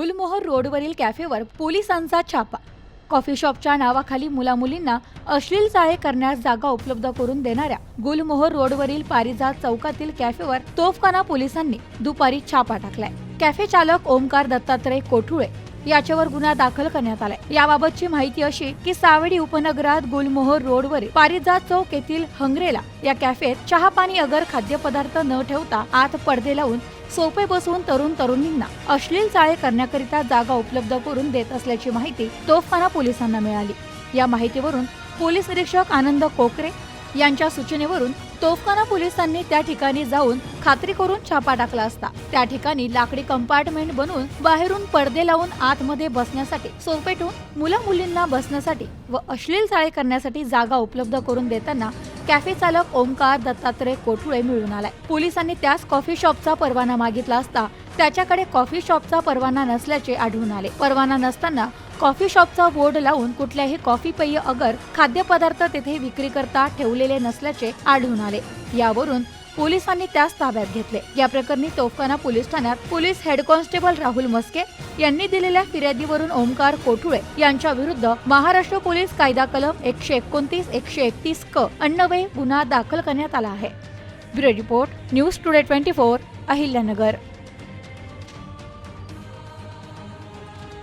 गुलमोहर रोडवरील कॅफेवर पोलिसांचा छापा। कॉफी शॉपच्या नावाखाली मुलामुलींना अश्लील चाळे करण्यास जागा उपलब्ध करून देणाऱ्या गुलमोहर रोडवरील पारिजात चौकातील कॅफेवर तोफखाना पोलिसांनी दुपारी छापा टाकलाय। कॅफे चालक ओमकार दत्तात्रय कोठुळे याच्यावर गुन्हा दाखल करण्यात आलाय। याबाबतची माहिती अशी की सावडी उपनगरात गुलमोहर रोडवरील पारिजात चौक येथील हंगरेला या कॅफेत चहा पाणी अगर खाद्यपदार्थ न ठेवता आत पडदे लावून सोफे बसवून तरुण तरुणींना अश्लील चाळे करण्याकरिता जागा उपलब्ध करून देत असल्याची माहिती तोफखाना पोलिसांना मिळाली। या माहितीवरून पोलीस निरीक्षक आनंद कोकरे यांच्या सूचनेवरून तोफखाना पोलिसांनी त्या ठिकाणी जाऊन खात्री करून छापा टाकला असता त्या ठिकाणी लाकडी कंपार्टमेंट बनवून बाहेरून पडदे लावून आतमध्ये बसण्यासाठी सोफे ठेवून मुला-मुलींना बसण्यासाठी व अश्लील चाळे करण्यासाठी जागा उपलब्ध करून देताना कॅफे चालक ओमकार दत्तात्रय कोठुळे मिळून आलाय। पोलिसांनी त्यास कॉफी शॉपचा परवाना मागितला असता त्याच्याकडे कॉफी शॉपचा परवाना नसल्याचे आढळून आले। परवाना नसताना कॉफी शॉपचा बोर्ड लावून कुठल्याही कॉफी पेय अगर खाद्यपदार्थ तेथे विक्री करता ठेवलेले नसल्याचे आढळून आले। यावरून पोलिसांनी त्यास ताब्यात घेतले। या प्रकरणी तोफखाना पोलीस ठाण्यात police head constable Rahul Maske यांनी दिलेल्या फिर्यादीवरून ओमकार कोठुळे यांच्या विरुद्ध महाराष्ट्र पोलीस कायदा कलम 129 131 क अन्वये गुन्हा दाखल करण्यात आला आहे। Bureau report news today 24 Ahilyanagar.